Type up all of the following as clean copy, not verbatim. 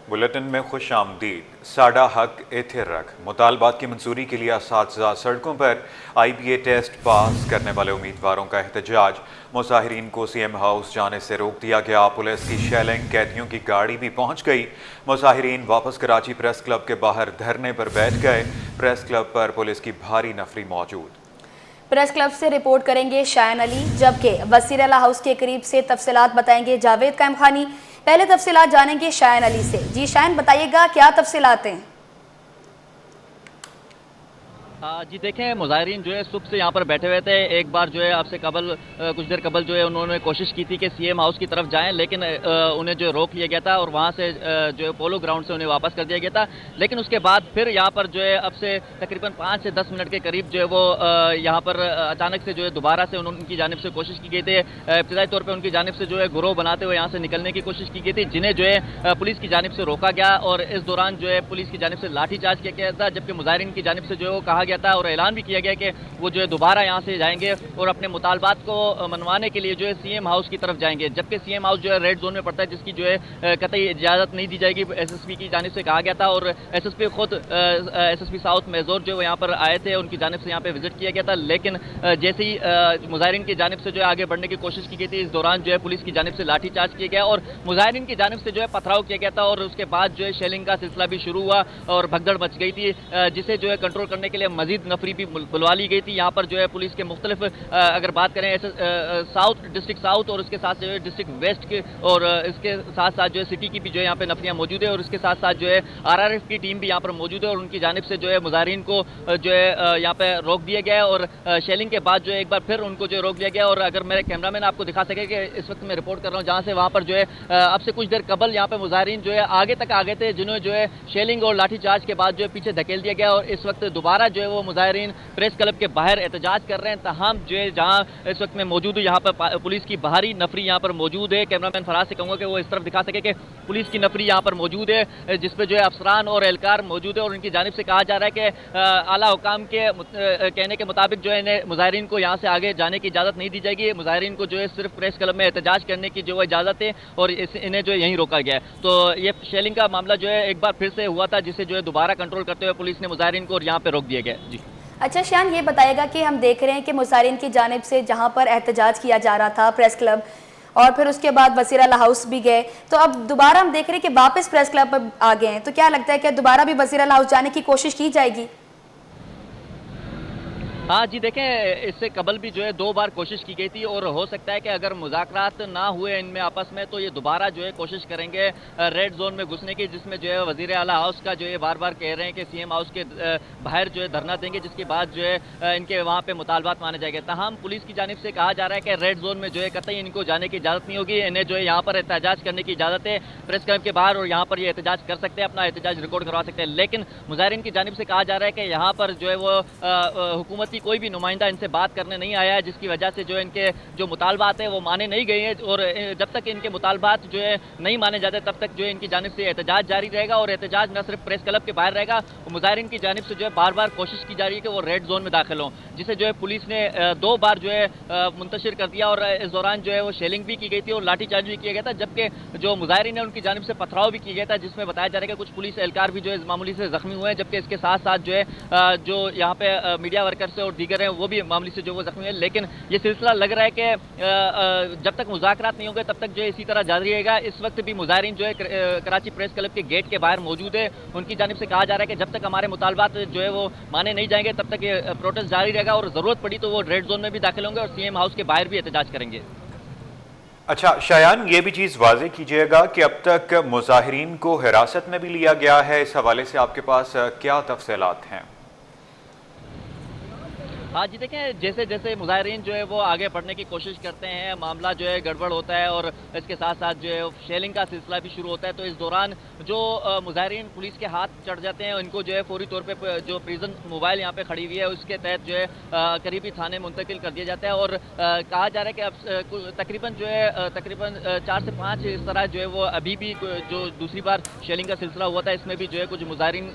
Bulletin میں خوش آمدید۔ ساڈا حق ایتھے رکھ مطالبات کی منظوری کے لیے اساتذہ سڑکوں پر آئی بی اے ٹیسٹ پاس کرنے والے امیدواروں کا احتجاج۔ مظاہرین کو سی ایم ہاؤس جانے سے روک دیا گیا۔ پولیس کی شیلنگ، قیدیوں کی گاڑی بھی پہنچ گئی۔ مظاہرین واپس کراچی پریس کلب کے باہر دھرنے پر بیٹھ گئے۔ پریس کلب پر پولیس کی بھاری نفری موجود۔ پریس کلب سے رپورٹ کریں گے شایان علی، جبکہ وزیر اعلیٰ ہاؤس کے قریب سے تفصیلات بتائیں گے جاوید قائم خانی۔ پہلے تفصیلات جانیں گے شایان علی سے۔ جی شایان، بتائیے گا کیا تفصیلات ہیں؟ جی دیکھیں، مظاہرین جو ہے صبح سے یہاں پر بیٹھے ہوئے تھے۔ ایک بار جو ہے آپ سے کچھ دیر قبل جو ہے انہوں نے کوشش کی تھی کہ سی ایم ہاؤس کی طرف جائیں، لیکن انہیں جو روک لیا گیا تھا اور وہاں سے جو ہے پولو گراؤنڈ سے انہیں واپس کر دیا گیا تھا۔ لیکن اس کے بعد پھر یہاں پر جو ہے اب سے تقریباً 5 سے 10 منٹ کے قریب جو ہے وہ یہاں پر اچانک سے جو ہے دوبارہ سے ان کی جانب سے کوشش کی گئی تھی۔ ابتدائی طور پہ ان کی جانب سے جو ہے گروہ بناتے ہوئے یہاں سے نکلنے کی کوشش کی گئی تھی، جنہیں جو ہے پولیس کی جانب سے روکا گیا اور اس دوران جو ہے پولیس کی جانب سے لاٹھی چارج کیا گیا تھا، جبکہ مظاہرین کی جانب سے جو ہے وہ کہا گیا تھا اور اعلان بھی کیا گیا کہ وہ جو ہے دوبارہ یہاں سے جائیں گے اور اپنے مطالبات کو منوانے کے لیے جو ہے سی ایم ہاؤس کی طرف جائیں گے، جبکہ سی ایم ہاؤس جو ہے ریڈ زون میں پڑتا ہے، جس کی جو ہے قطعی اجازت نہیں دی جائے گی، ایس ایس پی کی جانب سے کہا گیا تھا۔ اور ایس ایس پی خود ایس ایس پی ساؤتھ میزور جو یہاں پر آئے تھے، ان کی جانب سے یہاں پہ وزٹ کیا گیا تھا، لیکن جیسے ہی مظاہرین کی جانب سے جو ہے آگے بڑھنے کی کوشش کی گئی تھی، اس دوران جو ہے پولیس کی جانب سے لاٹھی چارج کیا گیا اور مظاہرین کی جانب سے جو ہے پتھراؤ کیا گیا تھا اور اس کے بعد جو ہے شیلنگ کا سلسلہ بھی شروع ہوا اور بھگدڑ مچ گئی تھی، جسے جو ہے کنٹرول کرنے کے لیے مزید نفری بھی بلوا لی گئی تھی۔ یہاں پر جو ہے پولیس کے مختلف اگر بات کریں ڈسٹرکٹ ساؤتھ اور اس کے ساتھ جو ہے ڈسٹرکٹ ویسٹ کے اور اس کے ساتھ ساتھ جو ہے سٹی کی بھی جو ہے یہاں پہ نفریاں موجود ہے اور اس کے ساتھ ساتھ جو ہے آر آر ایف کی ٹیم بھی یہاں پر موجود ہے اور ان کی جانب سے جو ہے مظاہرین کو جو ہے یہاں پہ روک دیا گیا ہے اور شیلنگ کے بعد جو ہے ایک بار پھر ان کو جو روک دیا گیا۔ اور اگر میرے کیمرہ مین آپ کو دکھا سکے کہ اس وقت میں رپورٹ کر رہا ہوں جہاں سے، وہاں پر جو ہے اب سے کچھ دیر قبل یہاں پہ مظاہرین جو ہے آگے تک آگے تھے، جنہوں جو ہے شیلنگ اور لاٹھی چارج کے بعد جو ہے پیچھے دھکیل دیا گیا اور اس وقت دوبارہ جو ہے وہ مظاہرین پریس کلب کے باہر احتجاج کر رہے ہیں۔ تاہم جو ہے جہاں اس وقت میں موجود ہوں، یہاں پر پولیس کی بھاری نفری یہاں پر موجود ہے۔ کیمرہ مین فراز سے کہوں گا کہ وہ اس طرف دکھا سکے کہ پولیس کی نفری یہاں پر موجود ہے، جس پہ جو ہے افسران اور اہلکار موجود ہے اور ان کی جانب سے کہا جا رہا ہے کہ اعلیٰ حکام کے کہنے کے مطابق جو ہے مظاہرین کو یہاں سے آگے جانے کی اجازت نہیں دی جائے گی۔ مظاہرین کو جو ہے صرف پریس کلب میں احتجاج کرنے کی جو اجازت ہے اور انہیں جو ہے یہیں روکا گیا ہے۔ تو یہ شیلنگ کا معاملہ جو ہے ایک بار پھر سے ہوا تھا، جسے جو ہے دوبارہ کنٹرول کرتے ہوئے پولیس نے مظاہرین کو اور یہاں پہ روک دیا گیا۔ جی اچھا شایان، یہ بتائے گا کہ ہم دیکھ رہے ہیں کہ مظاہرین کی جانب سے جہاں پر احتجاج کیا جا رہا تھا پریس کلب اور پھر اس کے بعد وزیر اعلیٰ ہاؤس بھی گئے، تو اب دوبارہ ہم دیکھ رہے ہیں کہ واپس پریس کلب پر آ گئے ہیں، تو کیا لگتا ہے کہ دوبارہ بھی وزیر اعلیٰ ہاؤس جانے کی کوشش کی جائے گی؟ ہاں جی دیکھیں، اس سے قبل بھی جو ہے 2 بار کوشش کی گئی تھی اور ہو سکتا ہے کہ اگر مذاکرات نہ ہوئے ان میں آپس میں تو یہ دوبارہ جو ہے کوشش کریں گے ریڈ زون میں گھسنے کی، جس میں جو ہے وزیر اعلیٰ ہاؤس کا جو ہے بار بار کہہ رہے ہیں کہ سی ایم ہاؤس کے باہر جو ہے دھرنا دیں گے، جس کے بعد جو ہے ان کے وہاں پہ مطالبات مانے جائیں گے۔ تاہم پولیس کی جانب سے کہا جا رہا ہے کہ ریڈ زون میں جو ہے قطعی ان کو جانے کی اجازت نہیں ہوگی، انہیں جو ہے یہاں پر احتجاج کرنے کی اجازت ہے پریس کلب کے باہر اور یہاں پر یہ احتجاج کر سکتے ہیں، اپنا احتجاج ریکارڈ کروا سکتے ہیں۔ لیکن مظاہرین کی جانب سے کہا جا رہا ہے کہ یہاں پر جو ہے وہ حکومتی کوئی بھی نمائندہ ان سے بات کرنے نہیں آیا ہے، جس کی وجہ سے جو ان کے جو مطالبات ہیں وہ مانے نہیں گئے ہیں اور جب تک ان کے مطالبات جو ہے نہیں مانے جاتے تب تک جو ہے ان کی جانب سے احتجاج جاری رہے گا اور احتجاج نہ صرف پریس کلب کے باہر رہے گا، مظاہرین کی جانب سے جو ہے بار بار کوشش کی جا رہی ہے کہ وہ ریڈ زون میں داخل ہوں، جسے جو ہے پولیس نے 2 بار جو ہے منتشر کر دیا اور اس دوران جو ہے وہ شیلنگ بھی کی گئی تھی اور لاٹھی چارج بھی کیا گیا تھا، جبکہ جو مظاہرین ہیں ان کی جانب سے پتھراؤ بھی کیا گیا تھا، جس میں بتایا جا رہا ہے کہ کچھ پولیس اہلکار بھی جو ہے معمولی سے زخمی ہوئے ہیں، جبکہ اس کے ساتھ ساتھ جو ہے جو یہاں پہ میڈیا ورکرز اور دیگر ہیں وہ بھی معمولی سے جو وہ زخمی ہیں۔ لیکن یہ سلسلہ لگ رہا ہے کہ جب تک مذاکرات نہیں ہوں گے تب تک جو ہے اسی طرح جاری رہے گا۔ اس وقت بھی مظاہرین جو ہے کراچی پریس کلب کے گیٹ کے باہر موجود ہے، ان کی جانب سے کہا جا رہا ہے کہ جب تک ہمارے مطالبات جو ہے وہ مانے نہیں جائیں گے تب تک یہ پروٹیسٹ جاری رہے گا اور ضرورت پڑی تو وہ ریڈ زون میں بھی داخل ہوں گے اور سی ایم ہاؤس کے باہر بھی احتجاج کریں گے۔ اچھا شایان، یہ بھی چیز واضح کیجئے گا کہ اب تک مظاہرین کو حراست میں بھی لیا گیا ہے، اس حوالے سے آپ کے پاس کیا تفصیلات ہیں؟ ہاں جی دیکھیں، جیسے جیسے مظاہرین جو ہے وہ آگے بڑھنے کی کوشش کرتے ہیں، معاملہ جو ہے گڑبڑ ہوتا ہے اور اس کے ساتھ ساتھ جو ہے شیلنگ کا سلسلہ بھی شروع ہوتا ہے، تو اس دوران جو مظاہرین پولیس کے ہاتھ چڑھ جاتے ہیں ان کو جو ہے فوری طور پہ جو پریزن موبائل یہاں پہ کھڑی ہوئی ہے اس کے تحت جو ہے قریبی تھانے منتقل کر دیا جاتا ہے اور کہا جا رہا ہے کہ اب تقریباً جو ہے 4 سے 5 اس طرح جو ہے وہ ابھی بھی جو دوسری بار شیلنگ کا سلسلہ ہوا تھا اس میں بھی جو ہے کچھ مظاہرین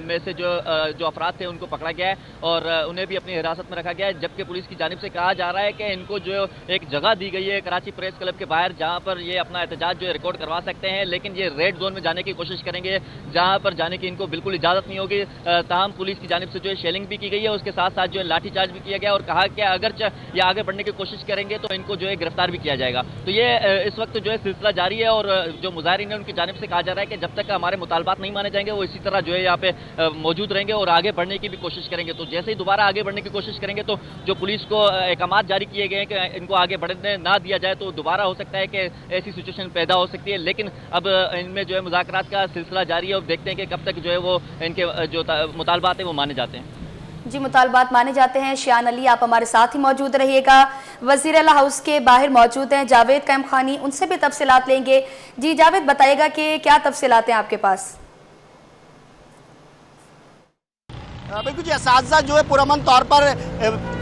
میں سے جو افراد تھے ان کو پکڑا گیا ہے اور انہیں بھی اپنی حراست हिरासत में रखा गया है, जबकि पुलिस की जानिब से कहा जा रहा है कि इनको जो एक जगह दी गई है कराची प्रेस क्लब के बाहर, जहां पर ये अपना एहतजाज जो है रिकॉर्ड करवा सकते हैं, लेकिन ये रेड जोन में जाने की कोशिश करेंगे जहां पर जाने की इनको बिल्कुल इजाज़त नहीं होगी। ताहम पुलिस की जानिब से जो है शेलिंग भी की गई है, उसके साथ साथ जो है लाठीचार्ज भी किया गया और कहा कि अगर ये आगे बढ़ने की कोशिश करेंगे तो इनको जो है गिरफ्तार भी किया जाएगा। तो ये इस वक्त जो है सिलसिला जारी है और जो मुजाहिरीन है उनकी जानिब से कहा जा रहा है कि जब तक हमारे मुतालबात नहीं माने जाएंगे वो इसी तरह जो है यहाँ पे मौजूद रहेंगे और आगे बढ़ने की भी कोशिश करेंगे। तो जैसे ही दोबारा आगे बढ़ने की कोशिश करेंगे तो जो पुलिस को अहकामात जारी किए गए हैं कि इनको आगे बढ़ने ना दिया जाए, तो दोबारा हो सकता है कि ऐसी सिचुएशन पैदा हो सकती है। लेकिन अब इनमें जो है मुज़ाकरात का सिलसिला जारी है और देखते हैं कि कब तक जो है वो इनके जो मुतालबात है वो माने जाते हैं। जी, मुतालबात माने जाते हैं। शियान अली, आप हमारे साथ ही मौजूद रहिएगा। वज़ीर आला हाउस के बाहर मौजूद हैं जावेद कैमखानी, उनसे भी तफसीलात लेंगे। जी जावेद, बताइएगा कि क्या तफसीलात हैं आपके पास? बिल्कुल जी, असातिज़ा जो है पुरअमन तौर पर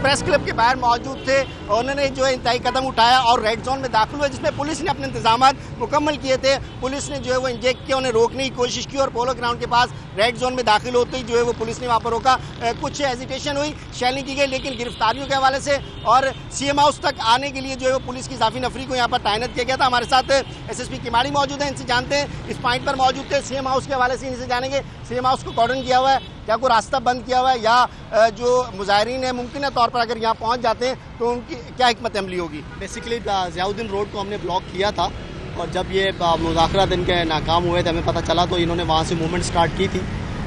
प्रेस क्लब के बाहर मौजूद थे, उन्होंने जो है इंतहाई कदम उठाया और रेड जोन में दाखिल हुए, जिसमें पुलिस ने अपने इंतजामात मुकम्मल किए थे। पुलिस ने जो है वो इंजेक्ट किया, उन्हें रोकने की कोशिश की और पोलो ग्राउंड के पास रेड जोन में दाखिल होते ही जो है वो पुलिस ने वहाँ पर रोका। कुछ हेजिटेशन हुई, शेलिंग की गई, लेकिन गिरफ्तारियों के हवाले से और सीएम हाउस तक आने के लिए जो है वो पुलिस की इजाफी नफरी को यहाँ पर तैनात किया गया था। हमारे साथ एसएसपी किमाड़ी मौजूद हैं, इनसे जानते हैं, इस पॉइंट पर मौजूद थे। सीएम हाउस के हवाले से इनसे जानेंगे, सीएम हाउस को कॉर्डन किया हुआ है, क्या कोई रास्ता बंद किया हुआ है, या जो मुजाहिरीन है मुमकिन तौर पर अगर यहाँ पहुँच जाते हैं तो उनकी क्या हिकमत अमली होगी? बेसिकली ज़ियाउद्दीन रोड को हमने ब्लॉक किया था और जब ये मुज़ाकरात इनके नाकाम हुए थे, हमें पता चला तो इन्होंने वहाँ से मूवमेंट स्टार्ट की थी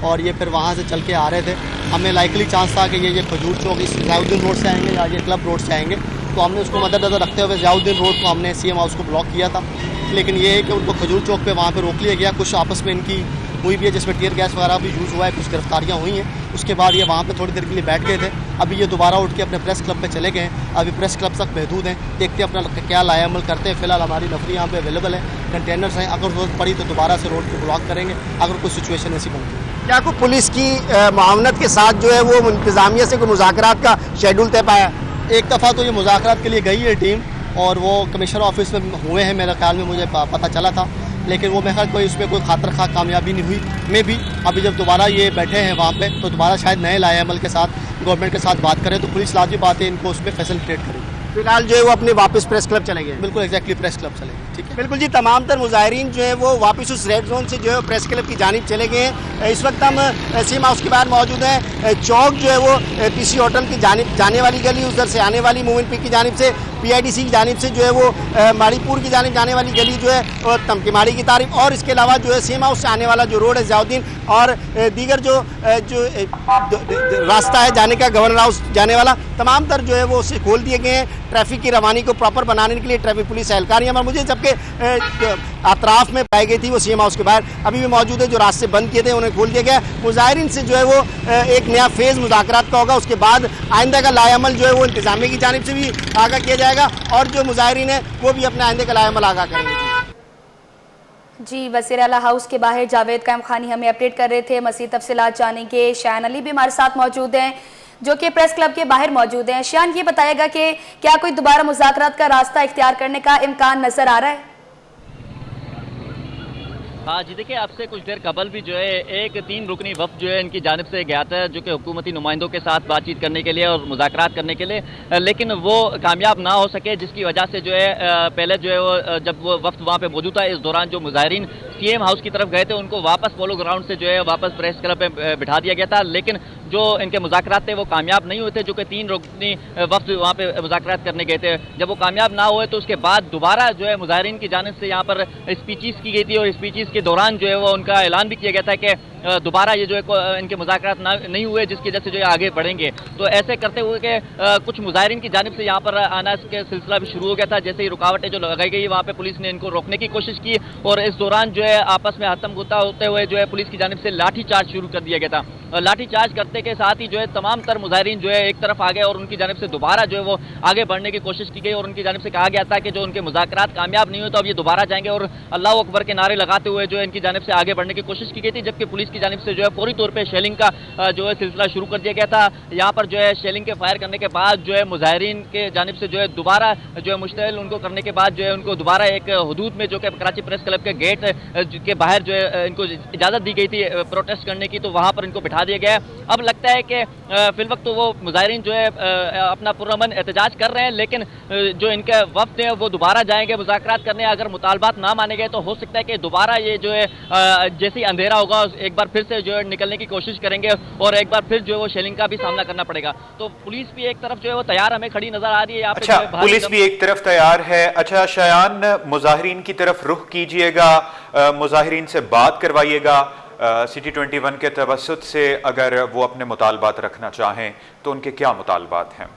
और ये फिर वहाँ से चल के आ रहे थे। हमें लाइकली चांस था कि ये खजूर चौक इस ज़ियाउद्दीन रोड से आएंगे या ये क्लब रोड से आएंगे, तो हमने उसको मद्देनज़र रखते हुए ज़ियाउद्दीन रोड को हमने सीएम हाउस को ब्लॉक किया था। लेकिन ये है कि उनको खजूर चौक पे वहाँ पे रोक लिया गया। कुछ आपस में इनकी हुई भी है, जिसमें टीयर गैस वगैरह भी यूज़ हुआ है, कुछ गिरफ्तारियाँ हुई हैं। उसके बाद ये वहाँ पे थोड़ी देर के लिए बैठ गए थे। अभी ये दोबारा उठ के अपने प्रेस क्लब पे चले गए हैं। अभी प्रेस क्लब तक महदूद हैं, देखते हैं अपना क्या लाया अमल करते हैं। फिलहाल हमारी नफरी यहाँ पे अवेलेबल है, कंटेनर्स हैं, अगर जरूरत पड़ी तो दोबारा से रोड को ब्लॉक करेंगे अगर कोई सिचुएशन ऐसी बनती है। क्या कोई पुलिस की मुआवनत के साथ जो है वो इंतजामिया से कोई मुज़ाकरात का शेड्यूल तय पाया? एक दफ़ा तो ये मुज़ाकरात के लिए गई है टीम और वो कमिश्नर ऑफिस में हुए हैं, मेरे ख्याल में मुझे पता चला था, लेकिन वो मेरे ख्याल कोई उसमें कोई खातर खा कामयाबी नहीं हुई। में भी अभी जब दोबारा ये बैठे हैं वहाँ पे तो दोबारा शायद नए लाए अमल के साथ गवर्नमेंट के साथ बात करें तो पुलिस लाजमी बात है इनको उसमें फैसिलिटेट करेगी। फिलहाल जो है वो अपने वापस प्रेस क्लब चले गए? बिल्कुल एग्जैक्टली प्रेस क्लब चले गए। ठीक है, बिल्कुल जी, तमाम तर मुजाहिरीन जो है वो वापस उस रेड जोन से जो है प्रेस क्लब की जानिब चले गए हैं। इस वक्त हम सीएम हाउस के बाहर मौजूद हैं। चौक जो है वो पीसी होटल की जानिब जाने वाली गली, उधर से आने वाली मूवमेंट पी की जानिब से, पीआईडीसी की जानिब से जो है वो माड़ीपुर की जानिब जाने वाली गली जो है वो तमकीमाड़ी की तारीफ, और इसके अलावा जो है सीएम हाउस से आने वाला जो रोड है ज़ियाउद्दीन और दीगर जो रास्ता है जाने का गवर्नर हाउस जाने वाला, तमाम तर जो है वो उसे खोल दिए गए हैं ट्रैफिक की रवानी को प्रॉपर बनाने के लिए। ट्रैफिक पुलिस एहलकारियाँ मुझे जबकि अतराफ में पाई गई थी वो सीएम हाउस के बाहर अभी भी मौजूद है। जो रास्ते बंद किए थे उन्हें खोल दिया गया। मुजाहिरीन से जो है वो एक नया फेज़ मुज़ाकरात का होगा, उसके बाद आइंदा का लाएअमल जो है वो इंतजामिया की जानिब से भी आगाह किया जाएगा और जो मुजाहिरीन है वो भी अपने आइंदे का लाएअमल आगाह करेंगे। जी, वज़ीर आला हाउस के बाहर जावेद कैमखानी हमें अपडेट कर रहे थे। मज़ीद तफसीलात जानेंगे। शान अली भी हमारे साथ मौजूद हैं जो कि प्रेस क्लब के बाहर मौजूद हैं। शान, ये बताएगा कि क्या कोई दोबारा मुज़ाकरात का रास्ता इख्तियार करने का इम्कान नज़र आ रहा है? हाँ जी, देखिए आपसे कुछ देर कबल भी जो है एक 3 रुकनी वफ़द जो है इनकी जानिब से गया था जो कि हुकूमती नुमाइंदों के साथ बातचीत करने के लिए और मुज़ाकरात करने के लिए, लेकिन वो कामयाब ना हो सके, जिसकी वजह से जो है पहले जो है वो जब वो वफ़द वहाँ पे मौजूद था, इस दौरान जो मुजाहिरीन सीएम हाउस की तरफ गए थे उनको वापस पोलो ग्राउंड से जो है वापस प्रेस क्लब पे बिठा दिया गया था। लेकिन जो इनके मुज़ाकरात थे वो कामयाब नहीं हुए थे, जो कि 3 रुकनी वफ़द वहाँ पे मुज़ाकरात करने गए थे। जब वो कामयाब ना हुए तो उसके बाद दोबारा जो है मुजाहिरीन की जानिब से यहाँ पर स्पीचेस की गई थी और स्पीचेस के दौरान जो है वो उनका ऐलान भी किया गया था कि दोबारा ये जो है इनके मुज़ाकरात नहीं हुए, जिसकी वजह से जो है आगे बढ़ेंगे। तो ऐसे करते हुए कि कुछ मुजाहिरीन की जानिब से यहाँ पर आना के सिलसिला भी शुरू हो गया था। जैसे ही रुकावटें जो लगाई गई वहाँ पे पुलिस ने इनको रोकने की कोशिश की और इस दौरान जो है आपस में हत्तम गुत्ता होते हुए जो है पुलिस की जानिब से लाठी चार्ज शुरू कर दिया गया था। लाठी चार्ज करते के साथ ही जो है तमाम तर मुजाहिरीन जो है एक तरफ आ गए और उनकी जानिब से दोबारा जो है वो आगे बढ़ने की कोशिश की गई और उनकी जानिब से कहा गया था कि जो उनके मुज़ाकरात कामयाब नहीं हुए तो अब ये दोबारा जाएंगे और अल्लाह अकबर के नारे लगाते हुए जो है इनकी जानिब से आगे बढ़ने की कोशिश की गई थी। जबकि पुलिस की जानिब से जो है पूरी तौर पर शेलिंग का जो है सिलसिला शुरू कर दिया गया था। यहाँ पर जो है शेलिंग के फायर करने के बाद जो है मुजाहिरीन के जानिब से जो है दोबारा जो है मुश्तइल उनको करने के बाद जो है उनको दोबारा एक हदूद में जो कि कराची प्रेस क्लब के गेट के बाहर जो है इनको इजाज़त दी गई थी प्रोटेस्ट करने की, तो वहाँ पर इनको बिठा दिया गया है। अब लगता है कि फिल वक्त तो वो मुजाहिरीन जो है अपना पुरअमन एहतजाज कर रहे हैं, लेकिन जो इनके वफ्द हैं वो दोबारा जाएंगे मुज़ाकरात करने। अगर मुतालबात ना माने गए तो हो सकता है कि दोबारा ये जो है जैसे ही अंधेरा होगा एक बार फिर से जो है निकलने की कोशिश करेंगे और एक बार फिर जो है वो शेलिंग का भी सामना करना पड़ेगा। तो पुलिस भी एक तरफ जो है वो तैयार हमें खड़ी नजर आ रही है यहाँ पे। अच्छा, पुलिस भी एक तरफ तैयार है। अच्छा शायान, मुजाहिरीन की तरफ रुख कीजिएगा, मुजाहिरीन से बात करवाइएगा सिटी 21 के तवस्सुत से, अगर वो अपने मुतालबात रखना चाहें तो उनके क्या मुतालबात हैं?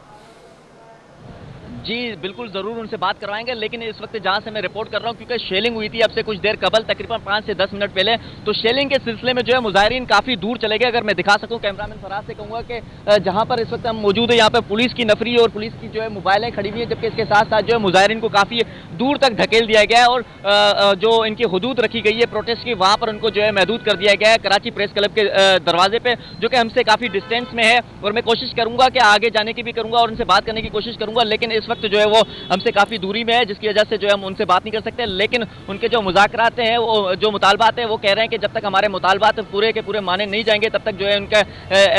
जी बिल्कुल ज़रूर उनसे बात करवाएंगे, लेकिन इस वक्त जहां से मैं रिपोर्ट कर रहा हूं, क्योंकि शेलिंग हुई थी अब से कुछ देर कबल, तकरीबन 5 से 10 मिनट पहले, तो शेलिंग के सिलसिले में जो है मुजाहिरीन काफ़ी दूर चले गए। अगर मैं दिखा सकूं, कैमरामैन फराज से कहूँगा कि जहां पर इस वक्त हम मौजूद है यहाँ पर पुलिस की नफरी और पुलिस की जो है मोबाइलें खड़ी हुई है, जबकि इसके साथ साथ जो है मुजाहिरीन को काफ़ी दूर तक धकेल दिया गया है और जो इनकी हदूद रखी गई है प्रोटेस्ट की, वहाँ पर उनको जो है महदूद कर दिया गया है कराची प्रेस क्लब के दरवाजे पे, जो कि हमसे काफ़ी डिस्टेंस में है। और मैं कोशिश करूँगा कि आगे जाने की भी करूँगा और उनसे बात करने की कोशिश करूँगा, लेकिन इस वक्त जो है वो हमसे काफ़ी दूरी में है, जिसकी वजह से जो है हम उनसे बात नहीं कर सकते। लेकिन उनके जो मुज़ाकरात हैं, वो जो मुतालबात हैं, वो कह रहे हैं कि जब तक हमारे मुतालबात पूरे के पूरे माने नहीं जाएंगे तब तक जो है उनका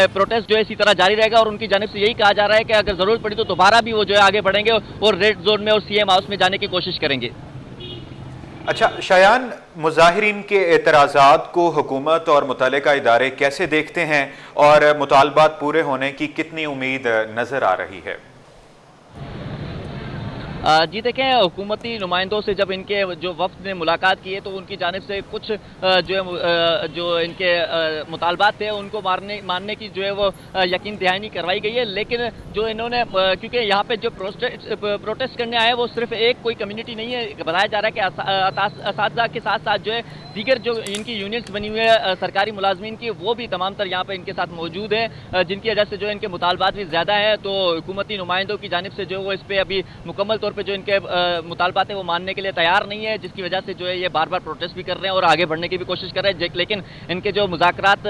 प्रोटेस्ट जो है इसी तरह जारी रहेगा। और उनकी जानिब से यही कहा जा रहा है कि अगर ज़रूरत पड़ी तो दोबारा भी वो जो है आगे बढ़ेंगे और रेड जोन में और सीएम हाउस में जाने की कोशिश करेंगे। अच्छा शायान, मुजाहिरीन के एतराज़ात को हुकूमत और मुतल्लिका इदारे कैसे देखते हैं और मुतालबात पूरे होने की कितनी उम्मीद नज़र आ रही है? जी देखें, हुकूमती नुमाइंदों से जब इनके जो वफ्द ने मुलाकात की है तो उनकी जानिब से कुछ जो इनके मुतालबात थे उनको मानने की जो है वो यकीन दहानी करवाई गई है। लेकिन जो इन्होंने, क्योंकि यहाँ पे जो प्रोटेस्ट करने आए वो सिर्फ एक कोई कम्युनिटी नहीं है, बताया जा रहा है कि असातिज़ा के साथ साथ जो है दीगर जो इनकी यूनिट्स बनी हुई है सरकारी मुलाजमीन की, वो भी तमाम तर यहाँ पर इनके साथ मौजूद है, जिनकी वजह से जो इनके मुतालबात भी ज़्यादा है। तो हुकूमती नुमाइंदों की जानिब से जो वो इस पर अभी मुकम्मल तौर पे जो इनके मुतालबात है वो मानने के लिए तैयार नहीं है, जिसकी वजह से जो है ये बार बार प्रोटेस्ट भी कर रहे हैं और आगे बढ़ने की भी कोशिश कर रहे हैं। लेकिन इनके जो मुज़ाकरात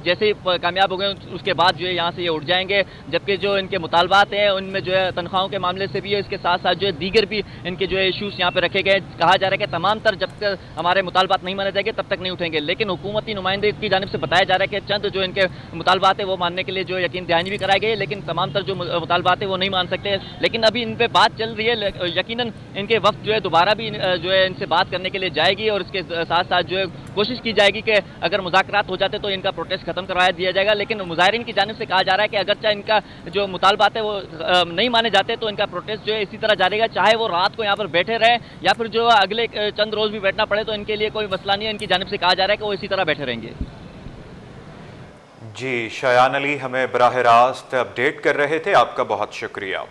जैसे ही कामयाब हो गए उसके बाद जो है यहाँ से ये उठ जाएंगे। जबकि जो इनके मुतालबात हैं उनमें जो है तनख्वाहों के मामले से भी है, इसके साथ साथ जो है दीगर भी इनके जो है इशूज़ यहाँ पे रखे गए। कहा जा रहा है कि तमाम तर जब तक हमारे मुतालबात नहीं माने जाएंगे तब तक नहीं उठेंगे। लेकिन हुकूमती नुमाइंदे की जानिब से बताया जा रहा है कि चंद जो इनके मुतालबात है वो मानने के लिए जो यकीन दहानी भी कराई गई है, लेकिन तमाम तर जो मुतालबात है वो नहीं मान सकते। लेकिन अभी इन पर बात चल रही है, यकीनन इनके वक्त जो है दोबारा भी जो है इनसे बात करने के लिए जाएगी और इसके साथ साथ जो है कोशिश की जाएगी कि अगर मुज़ाकरात हो जाते तो इनका प्रोटेस्ट खत्म करवाया दिया जाएगा। लेकिन मुजाहिरीन की जानिब से कहा जा रहा है कि अगरचे इनका जो मुतालबात है वो नहीं माने जाते तो इनका प्रोटेस्ट जो है इसी तरह जारी रहेगा, चाहे वो रात को यहाँ पर बैठे रहे या फिर जो अगले चंद रोज भी बैठना पड़े, तो इनके लिए कोई मसला नहीं है। इनकी जानिब से कहा जा रहा है कि वो इसी तरह बैठे रहेंगे। जी, शायान अली हमें बराह रास्त अपडेट कर रहे थे, आपका बहुत शुक्रिया।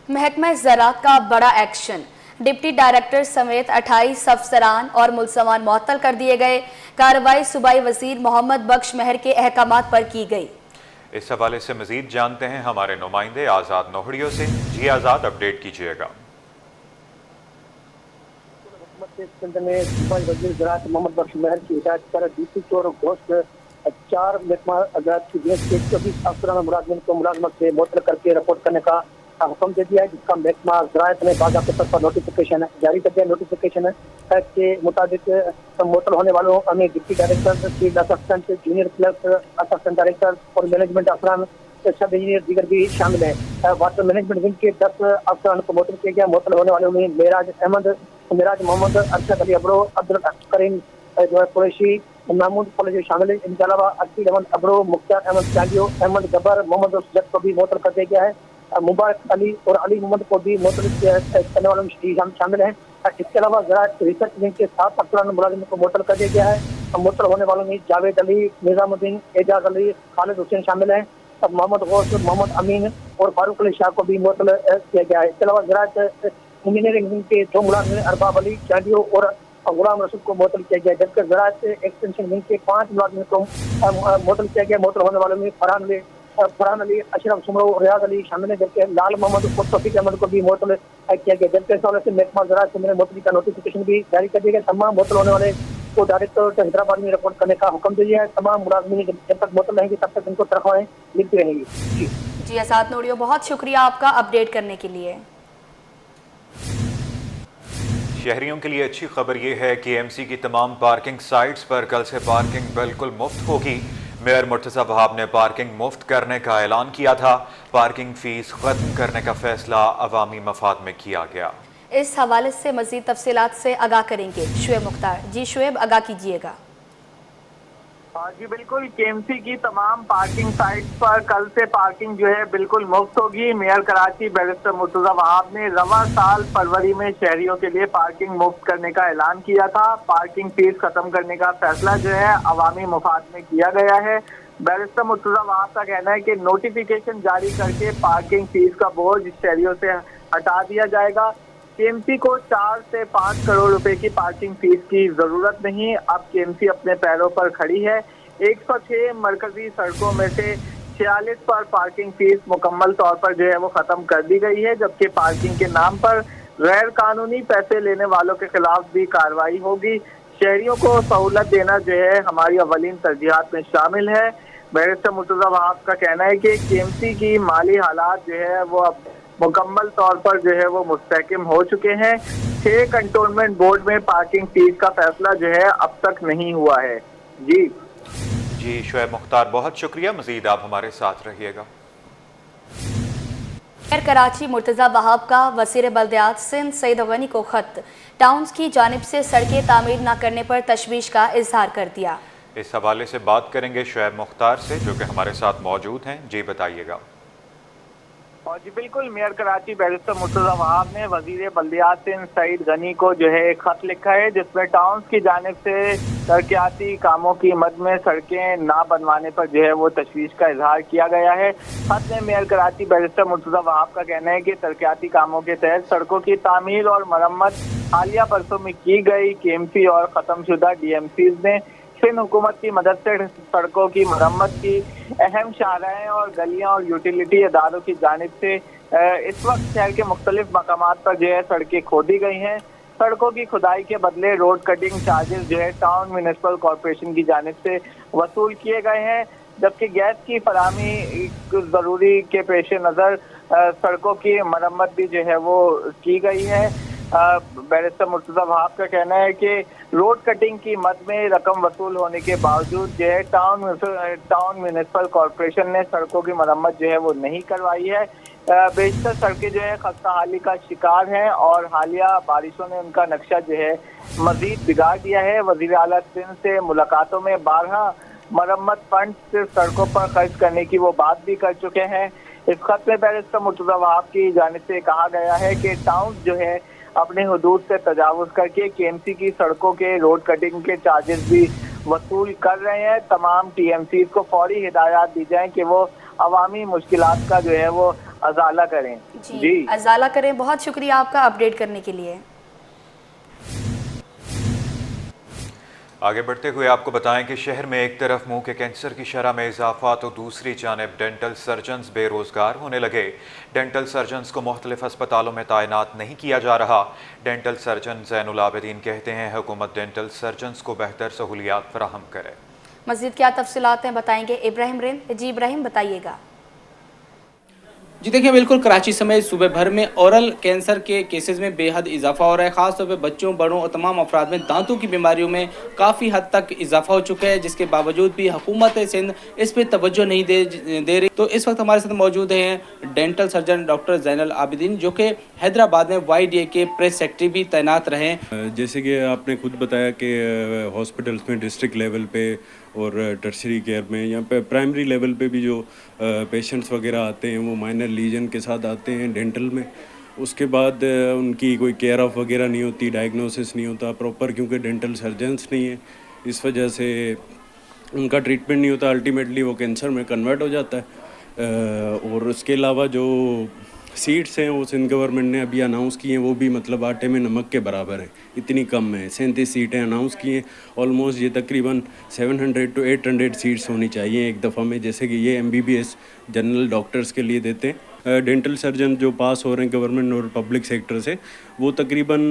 महकमा ज़राअत का बड़ा एक्शन, डिप्टी डायरेक्टर समेत 28 अफसरान और मुलजमान मुअत्तल कर दिए गए। कार्रवाई सूबाई वजीर मोहम्मद बख्श महर के अहकामात पर की गई। इस हवाले से मजीद जानते हैं हमारे नुमाइंदे आज़ाद नोहड़ियों से। जी आज़ाद, अपडेट कीजिएगा। सूबाई वजीर ज़राअत मोहम्मद बख्श महर की हिदायत पर डीसी चोर घोष 4 महकमा ज़राअत की जेल के 24 अफसरान मुलाजमीन को मुलाजमत से मुअत्तल करके रिपोर्ट करने का हुक्म दे दिया है, जिसका महकमा ज़राअत ने बाज़ाब्ते तौर पर नोटिफिकेशन जारी कर दिया। नोटिफिकेशन के मुताबिक मुअत्तल होने वालों में deputy director, field assistant, junior clerk, assistant director और मैनेजमेंट अफसरान, सब इंजीनियर दीगर भी शामिल हैं। वाटर मैनेजमेंट विंग के 10 अफसरान को मुअत्तल किया गया। मुअत्तल होने वालों में मेराज मोहम्मद, अरशद अली अब्रो, अब्दुल करीम जो है कुरैशी, महमूद कॉलेज शामिल है। इनके अलावा अकील अहमद अब्रो, मुख्तार अहमद चांदियो, अहमद गब्बर, मोहम्मद जट को भी मुअत्तल कर दिया गया है। मुबारक अली और अली मोहम्मद को भी मुअत्तल करने वालों में शामिल हैं। इसके अलावा ज़राअत रिसर्च विंग के 7 अफसरान मुलाजिम को मुअत्तल कर दिया गया है। मुअत्तल होने वालों में जावेद अली, निज़ामुद्दीन, एजाज अली, खालिद हुसैन शामिल हैं। मोहम्मद गौस, मोहम्मद अमीन और फारूक अली शाह को भी मुअत्तल किया गया है। इसके अलावा ज़राअत इंजीनियरिंग विंग के 2 मुलाजिम अरबाब अली, चांदियो और गुलाम रसूल को मुअत्तल किया गया, जबकि ज़राअत एक्सटेंशन विंग के 5 मुलाजिम को मुअत्तल किया गया। मुअत्तल होने वालों में फरहान अली, अशरफ सुमरो, रियाज अली शामिल है, जबकि लाल मोहम्मद और तौफीक अहमद को भी मुअत्तल किया गया। जबकि इस हवाले से महकमा ज़राअत से मुअत्तली का नोटिफिकेशन भी जारी कर दिया गया। तमाम मुअत्तल होने वाले को डायरेक्टर हैदराबाद में रिपोर्ट करने का हुक्म दिया है। तमाम मुलाजमीन जब तक मुअत्तल रहेंगे तब तक इनको तनख्वाहें मिलती रहेंगी। जी आज़ाद नोहड़ियों, बहुत शुक्रिया आपका अपडेट करने के लिए। शहरियों के लिए अच्छी खबर ये है कि एमसी की तमाम पार्किंग साइट्स पर कल से पार्किंग बिल्कुल मुफ्त होगी। मेयर मुर्तज़ा वहाब ने पार्किंग मुफ्त करने का ऐलान किया था। पार्किंग फीस खत्म करने का फैसला अवामी मफाद में किया गया। इस हवाले से मज़ीद तफसीलात से आगाह करेंगे शुएब मुख्तार। जी शुएब, आगाह कीजिएगा। जी बिल्कुल, केएमसी की तमाम पार्किंग साइट्स पर कल से पार्किंग जो है बिल्कुल मुफ्त होगी। मेयर कराची बैरिस्टर मुर्तज़ा वहाब ने रवा साल फरवरी में शहरियों के लिए पार्किंग मुफ्त करने का ऐलान किया था। पार्किंग फीस खत्म करने का फैसला जो है अवामी मुफाद में किया गया है। बैरिस्टर मुर्तज़ा वहाब का कहना है कि नोटिफिकेशन जारी करके पार्किंग फीस का बोझ शहरियों से हटा दिया जाएगा। केएमसी को 4 से 5 करोड़ रुपए की पार्किंग फीस की जरूरत नहीं। अब केएमसी अपने पैरों पर खड़ी है। 106 मरकजी सड़कों में से 46 पर पार्किंग फीस मुकम्मल तौर पर जो है वो खत्म कर दी गई है, जबकि पार्किंग के नाम पर गैर कानूनी पैसे लेने वालों के खिलाफ भी कार्रवाई होगी। शहरियों को सहूलत देना जो है हमारी अवलीन तरजीहात में शामिल है। बैरिस्टर मुर्तज़ा वहाब का कहना है कि केएमसी की माली हालात जो है वो अब मुकम्मल तौर पर जो है वो मुस्तहकम हो चुके हैं। 6 कंटोनमेंट बोर्ड में पार्किंग फीस का फैसला जो है अब तक नहीं हुआ है। जी शुएब मुख्तार, बहुत शुक्रिया। मजीद आप हमारे साथ रहिएगा। मेयर कराची मुर्तज़ा वहाब का वज़ीर बल्दियात सिंध सईद गनी को खत, टाउन्स की जानिब से सड़कें तामीर न करने पर तशवीश का इजहार कर दिया। इस हवाले से बात करेंगे शुएब मुख्तार से, जो कि हमारे साथ मौजूद हैं। जी बताइएगा। और जी बिल्कुल, मेयर कराची बैरिस्टर मुर्तज़ा वहाब ने वज़ीर बल्दियात सिंध सईद गनी को जो है एक खत लिखा है, जिसमें टाउन्स की जानिब से तरक्याती कामों की मद में सड़कें ना बनवाने पर जो है वो तशवीश का इजहार किया गया है। खत में मेयर कराची बैरिस्टर मुर्तज़ा वहाब का कहना है कि तरक्याती कामों के तहत सड़कों की तामीर और मरम्मत हालिया बरसों में की गई। केएमसी और ख़त्मशुदा डीएमसीज ने सिंध हुकूमत की मदद से सड़कों की मरम्मत की। अहम शाहराहें और गलियां और यूटिलिटी इदारों की जानिब से इस वक्त शहर के मुख्तलिफ मकामात पर जो है सड़कें खोदी गई हैं। सड़कों की खुदाई के बदले रोड कटिंग चार्जेस जो है टाउन म्यूनिसिपल कॉरपोरेशन की जानिब से वसूल किए गए हैं, जबकि गैस की फराहमी ज़रूरी के पेश नज़र सड़कों की मरम्मत भी जो है वो की गई है। बैरिस्टर मुर्तज़ा वहाब का कहना है कि रोड कटिंग की मद में रकम वसूल होने के बावजूद जो है टाउन म्यूनिसिपल कॉरपोरेशन ने सड़कों की मरम्मत जो है वो नहीं करवाई है। बेशतर सड़कें जो है खस्ताहाली का शिकार हैं और हालिया बारिशों ने उनका नक्शा जो है मजीद बिगाड़ दिया है। वज़ीर आला सिंध से मुलाकातों में 12 मरम्मत फंड सिर्फ सड़कों पर खर्च करने की वो बात भी कर चुके हैं। इस खत में बैरिस्टर मुर्तज़ा वहाब की जानिब से कहा गया है कि टाउन जो है अपने हुदूद से तजावुज़ करके केएमसी की सड़कों के रोड कटिंग के चार्जेस भी वसूल कर रहे हैं। तमाम टीएमसी को फौरी हिदायत दी जाए कि वो अवामी मुश्किलात का जो है वो अजाला करें। जी अजाला करें। बहुत शुक्रिया आपका अपडेट करने के लिए। आगे बढ़ते हुए आपको बताएं कि शहर में एक तरफ मुंह के कैंसर की शरह में इजाफा तो दूसरी जानिब डेंटल सर्जन्स बेरोज़गार होने लगे। डेंटल सर्जन्स को मुख्तलिफ अस्पतालों में तैनात नहीं किया जा रहा। डेंटल सर्जन ज़ैनुल आबिदीन कहते हैं हुकूमत डेंटल सर्जन्स को बेहतर सहूलियात फराहम करे। मज़ीद क्या तफसीलात हैं बताएंगे इब्राहिम रिंद। जी इब्राहिम बताइएगा। जी देखिए, बिल्कुल कराची समेत सूबे भर में ओरल कैंसर के केसेस में बेहद इजाफा हो रहा है। ख़ास तौर पे बच्चों, बड़ों और तमाम अफराद में दांतों की बीमारियों में काफ़ी हद तक इजाफा हो चुका है, जिसके बावजूद भी हुकूमत सिंध इस पर तवज्जो नहीं दे रही। तो इस वक्त हमारे साथ मौजूद हैं dental surgeon doctor Zainul Abidin, जो कि हैदराबाद में YDA के प्रेस सेक्रेटरी भी तैनात रहे। जैसे कि आपने खुद बताया कि हॉस्पिटल्स में डिस्ट्रिक्ट लेवल पे और टर्शरी केयर में, यहाँ पे प्राइमरी लेवल पे भी जो पेशेंट्स वगैरह आते हैं वो माइनर लीजन के साथ आते हैं डेंटल में। उसके बाद उनकी कोई केयर ऑफ वगैरह नहीं होती, डायग्नोसिस नहीं होता प्रॉपर, क्योंकि डेंटल सर्जन्स नहीं है। इस वजह से उनका ट्रीटमेंट नहीं होता, अल्टीमेटली वो कैंसर में कन्वर्ट हो जाता है। और उसके अलावा जो सीट्स हैं वो सिंध गवर्नमेंट ने अभी अनाउंस की हैं, वो भी मतलब आटे में नमक के बराबर है, इतनी कम है। 37 सीटें अनाउंस की हैं। ऑलमोस्ट ये तकरीबन 700 to 800 सीट्स होनी चाहिए एक दफ़ा में, जैसे कि ये MBBS जनरल डॉक्टर्स के लिए देते हैं। डेंटल सर्जन जो पास हो रहे हैं गवर्नमेंट और पब्लिक सेक्टर से, वो तकरीबन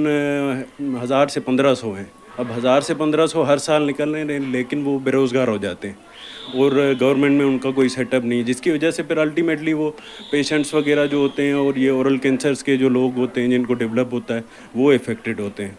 1000 से 1500 हैं। अब 1000 से 1500 हर साल निकल रहे हैं, लेकिन वो बेरोज़गार हो जाते हैं और गवर्नमेंट में उनका कोई सेटअप नहीं है, जिसकी वजह से फिर अल्टीमेटली वो पेशेंट्स वगैरह जो होते हैं और ये ओरल कैंसर्स के जो लोग होते हैं जिनको डेवलप होता है वो इफेक्टेड होते हैं।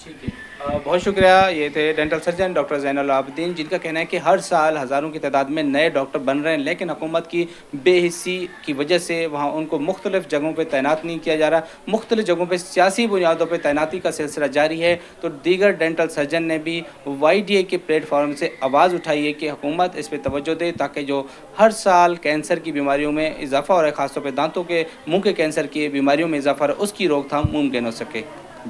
ठीक है, बहुत शुक्रिया। ये थे dental surgeon doctor Zainul Abidin, जिनका कहना है कि हर साल हज़ारों की तादाद में नए डॉक्टर बन रहे हैं, लेकिन हुकूमत की बेहिस्सी की वजह से वहाँ उनको मुख्तलिफ़ जगहों पे तैनात नहीं किया जा रहा। मुख्तलिफ़ जगहों पे सियासी बुनियादों पे तैनाती का सिलसिला जारी है। तो दीगर डेंटल सर्जन ने भी YDA के प्लेटफॉर्म से आवाज़ उठाई है कि हुकूमत इस पर तवज्जो दे, ताकि जो हर साल कैंसर की बीमारियों में इजाफा हो रहा है, ख़ासतौर पर दांतों के मुँह के कैंसर की बीमारियों में इजाफा हो रहा है, उसकी रोकथाम मुमकिन हो सके।